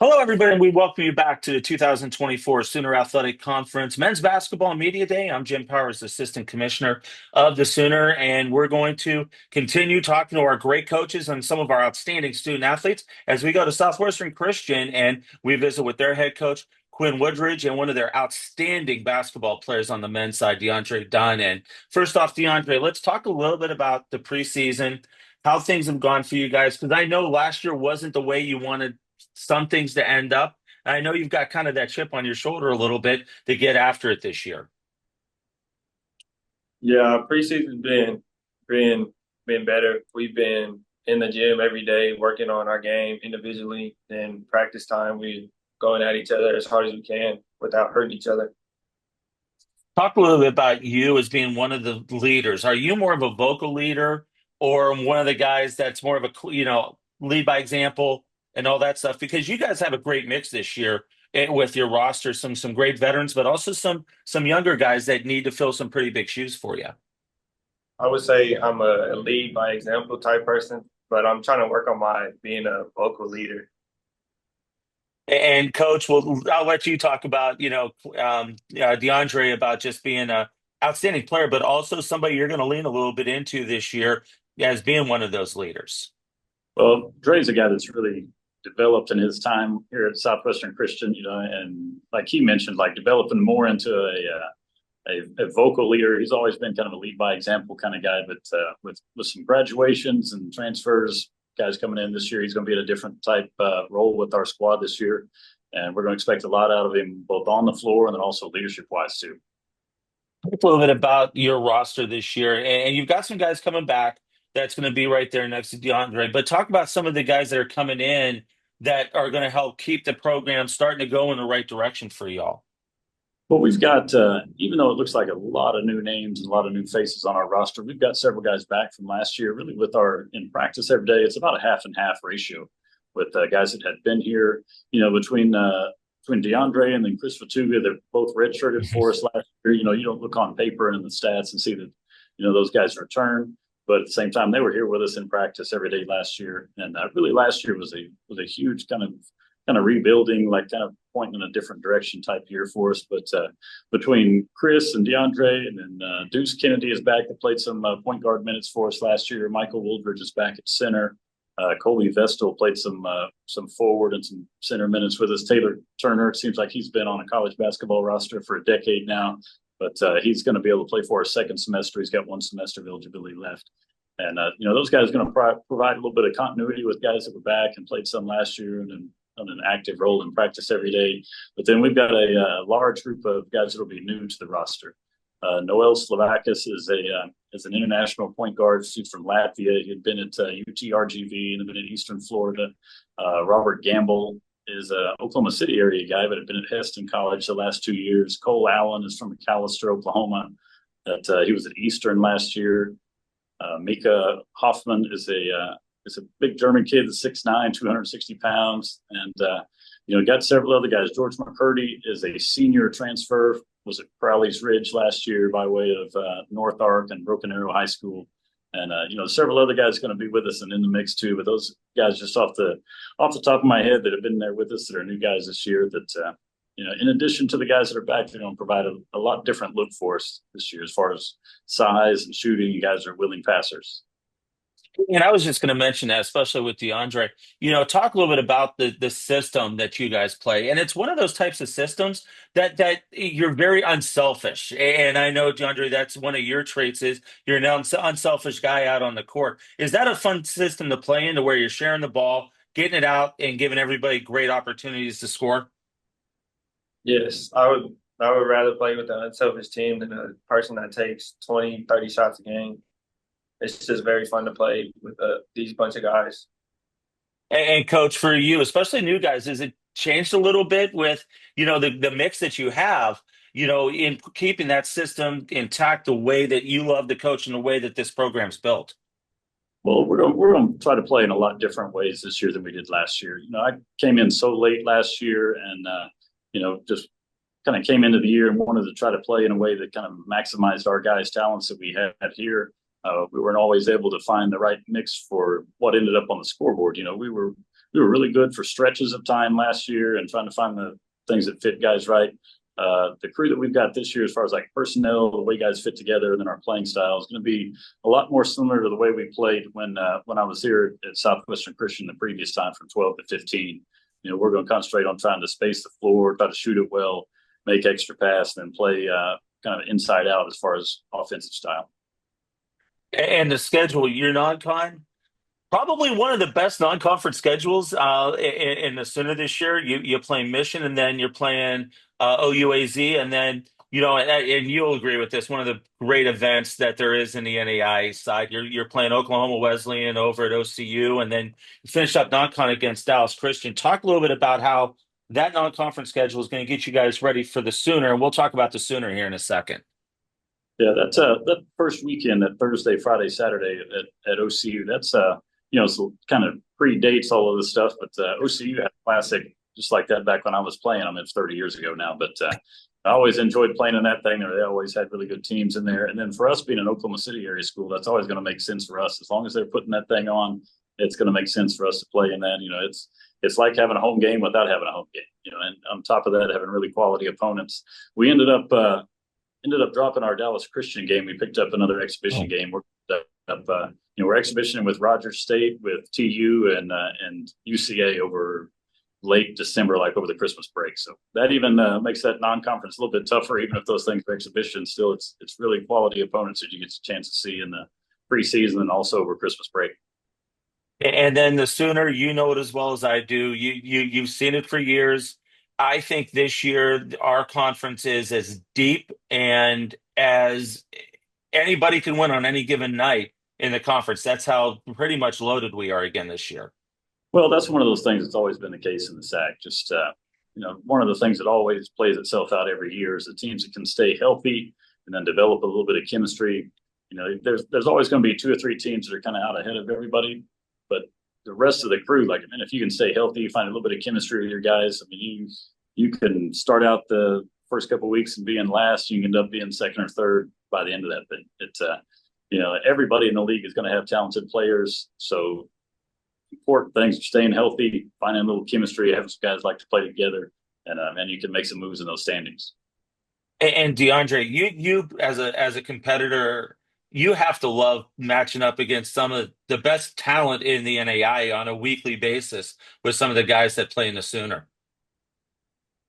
Hello, everybody, and we welcome you back to the 2024 Sooner Athletic Conference Men's Basketball and Media Day. I'm Jim Powers, Assistant Commissioner of the Sooner, and we're going to continue talking to our great coaches and some of our outstanding student athletes as we go to Southwestern Christian and we visit with their head coach, Quinn Wooldridge, and one of their outstanding basketball players on the men's side, Deondre Dunn. And first off, Deondre, let's talk a little bit about the preseason, how things have gone for you guys, because I know last year wasn't the way you wanted some things to end up. I know you've got kind of that chip on your shoulder a little bit to get after it this year. Yeah, preseason's been been better. We've been in the gym every day working on our game individually. Then practice time, we going at each other as hard as we can without hurting each other. Talk a little bit about you as being one of the leaders. Are you more of a vocal leader or one of the guys that's more of a, lead by example and all that stuff? Because you guys have a great mix this year with your roster, some great veterans, but also some younger guys that need to fill some pretty big shoes for you. I would say I'm a lead by example type person, but I'm trying to work on my being a vocal leader. And coach, well, I'll let you talk about, DeAndre about just being a outstanding player, but also somebody you're going to lean a little bit into this year as being one of those leaders. Well, Dre's a guy that's really developed in his time here at Southwestern Christian, and like he mentioned, like developing more into a vocal leader. He's always been kind of a lead by example kind of guy, but with some graduations and transfers, guys coming in this year, he's going to be in a different type role with our squad this year, and we're going to expect a lot out of him both on the floor and then also leadership wise too. Talk a little bit about your roster this year, and you've got some guys coming back that's going to be right there next to DeAndre. But talk about some of the guys that are coming in that are going to help keep the program starting to go in the right direction for y'all. Well, we've got, even though it looks like a lot of new names and a lot of new faces on our roster, we've got several guys back from last year. Really, with our in practice every day, it's about a half and half ratio with guys that had been here. Between DeAndre and then Chris Fatuga, they're both redshirted for us last year. You don't look on paper and in the stats and see that those guys return, but at the same time, they were here with us in practice every day last year. And really, last year was a huge kind of rebuilding, like kind of pointing in a different direction type year for us. But between Chris and DeAndre and then Deuce Kennedy is back that played some point guard minutes for us last year. Michael Wooldridge is back at center. Colby Vestal played some forward and some center minutes with us. Taylor Turner, it seems like he's been on a college basketball roster for a decade now, but he's going to be able to play for our second semester. He's got one semester of eligibility left. And, those guys are going to provide a little bit of continuity with guys that were back and played some last year and then on an active role in practice every day. But then we've got a large group of guys that will be new to the roster. Noel Slovakis is an international point guard. He's from Latvia. He had been at UTRGV and had been at Eastern Florida. Robert Gamble is an Oklahoma City area guy, but had been at Heston College the last 2 years. Cole Allen is from McAllister, Oklahoma. He was at Eastern last year. Mika Hoffman is a big German kid that's 6'9", 260 pounds. And, got several other guys. George McCurdy is a senior transfer, was at Crowley's Ridge last year by way of North Ark and Broken Arrow High School. And, several other guys going to be with us and in the mix too. But those guys just off the top of my head that have been there with us that are new guys this year that, in addition to the guys that are back, they're going to provide a lot different look for us this year as far as size and shooting. You guys are willing passers. And I was just going to mention that, especially with DeAndre, talk a little bit about the system that you guys play. And it's one of those types of systems that you're very unselfish. And I know, DeAndre, that's one of your traits is you're an unselfish guy out on the court. Is that a fun system to play into where you're sharing the ball, getting it out, and giving everybody great opportunities to score? Yes, I would rather play with an unselfish team than a person that takes 20, 30 shots a game. It's just very fun to play with these bunch of guys. And coach, for you, especially new guys, has it changed a little bit with, the mix that you have, in keeping that system intact the way that you love to coach and the way that this program's built? Well, we're going to try to play in a lot different ways this year than we did last year. I came in so late last year and, just kind of came into the year and wanted to try to play in a way that kind of maximized our guys' talents that we had here. We weren't always able to find the right mix for what ended up on the scoreboard. We were really good for stretches of time last year and trying to find the things that fit guys right. The crew that we've got this year, as far as like personnel, the way guys fit together, and then our playing style is going to be a lot more similar to the way we played when I was here at Southwestern Christian the previous time from 12 to 15. We're going to concentrate on trying to space the floor, try to shoot it well, make extra pass, and then play kind of inside out as far as offensive style. And the schedule, you're non-con. Probably one of the best non-conference schedules in the Center this year. You play Mission, and then you're playing OUAZ, and then and you'll agree with this. One of the great events that there is in the NAI side, you're playing Oklahoma Wesleyan over at OCU, and then you finish up non-con against Dallas Christian. Talk a little bit about how that non-conference schedule is going to get you guys ready for the Sooner, and we'll talk about the Sooner here in a second. Yeah, that's that first weekend, that Thursday, Friday, Saturday at OCU. That's so kind of predates all of this stuff, but OCU had a classic just like that back when I was playing. I mean, it's 30 years ago now, but I always enjoyed playing in that thing. They always had really good teams in there. And then for us being an Oklahoma City area school, that's always going to make sense for us. As long as they're putting that thing on, it's going to make sense for us to play in that. It's like having a home game without having a home game. And on top of that, having really quality opponents. We ended up dropping our Dallas Christian game. We picked up another exhibition game. We're exhibitioning with Rogers State, with TU, and UCA over late December, like over the Christmas break. So that even makes that non-conference a little bit tougher, even if those things are exhibitions. Still, it's really quality opponents that you get a chance to see in the preseason and also over Christmas break. And then the Sooner, you know it as well as I do. You've seen it for years. I think this year our conference is as deep and as anybody can win on any given night in the conference. That's how pretty much loaded we are again this year. Well, that's one of those things that's always been the case in the SAC. Just one of the things that always plays itself out every year is the teams that can stay healthy and then develop a little bit of chemistry. There's always going to be two or three teams that are kind of out ahead of everybody, but the rest of the crew, like, I mean, if you can stay healthy, find a little bit of chemistry with your guys. I mean, you can start out the first couple of weeks and be in last. You can end up being second or third by the end of that thing. It's everybody in the league is going to have talented players, so important things are staying healthy, finding a little chemistry, having some guys like to play together, and you can make some moves in those standings. And Deondre, you as a competitor, you have to love matching up against some of the best talent in the NAI on a weekly basis with some of the guys that play in the Sooner.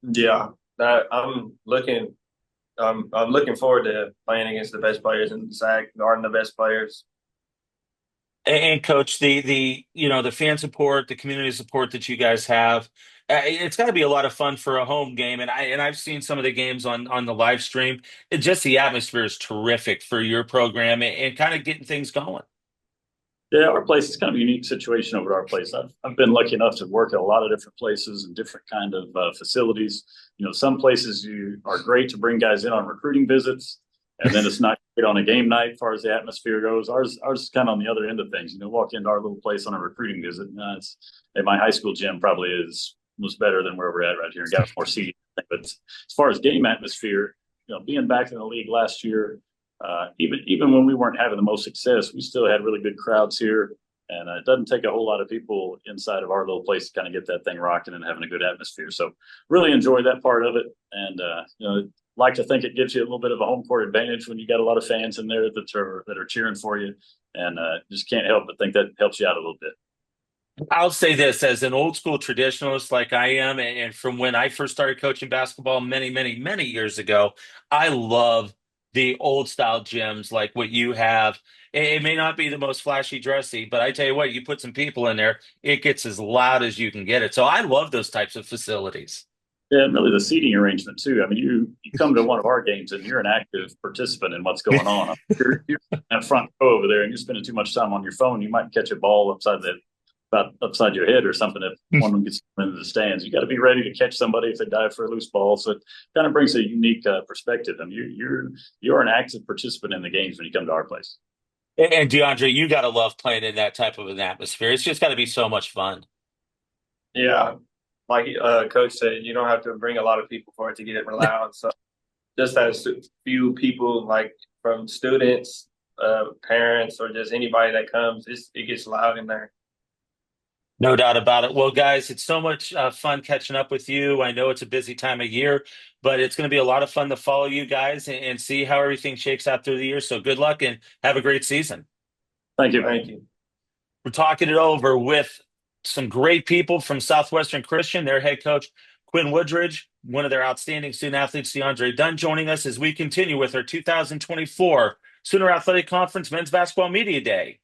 Yeah, I'm looking forward to playing against the best players in the SAC, guarding the best players. And coach, the fan support, the community support that you guys have, it's got to be a lot of fun for a home game. And I've seen some of the games on the live stream. Just the atmosphere is terrific for your program and kind of getting things going. Yeah, our place is kind of a unique situation over at our place. I've been lucky enough to work at a lot of different places and different kind of facilities. Some places you are great to bring guys in on recruiting visits, and then it's not great on a game night as far as the atmosphere goes. Ours is kind of on the other end of things. Walk into our little place on a recruiting visit. It's at my high school gym probably was better than where we're at right here and got more seating. But as far as game atmosphere, being back in the league last year, even when we weren't having the most success, we still had really good crowds here. And it doesn't take a whole lot of people inside of our little place to kind of get that thing rocking and having a good atmosphere. So really enjoy that part of it. And, like to think it gives you a little bit of a home court advantage when you got a lot of fans in there that are cheering for you. And just can't help but think that helps you out a little bit. I'll say this as an old school traditionalist like I am, and from when I first started coaching basketball many, many, many years ago, I love the old style gyms like what you have. It may not be the most flashy dressy, but I tell you what, you put some people in there, it gets as loud as you can get it. So I love those types of facilities. Yeah, and really the seating arrangement too. I mean, you come to one of our games and you're an active participant in what's going on. You're in front row over there and you're spending too much time on your phone. You might catch a ball upside your head or something if one of them gets into the stands. You got to be ready to catch somebody if they dive for a loose ball. So it kind of brings a unique perspective. I mean, you're an active participant in the games when you come to our place. And Deondre, you got to love playing in that type of an atmosphere. It's just got to be so much fun. Yeah, like Coach said, you don't have to bring a lot of people for it to get it loud. So just as few people, like from students, parents or just anybody that comes, it gets loud in there. No doubt about it. Well, guys, it's so much fun catching up with you. I know it's a busy time of year, but it's going to be a lot of fun to follow you guys and see how everything shakes out through the year. So good luck and have a great season. Thank you. Thank you. We're talking it over with some great people from Southwestern Christian, their head coach, Quinn Wooldridge, one of their outstanding student athletes, Deondre Dunn, joining us as we continue with our 2024 Sooner Athletic Conference Men's Basketball Media Day.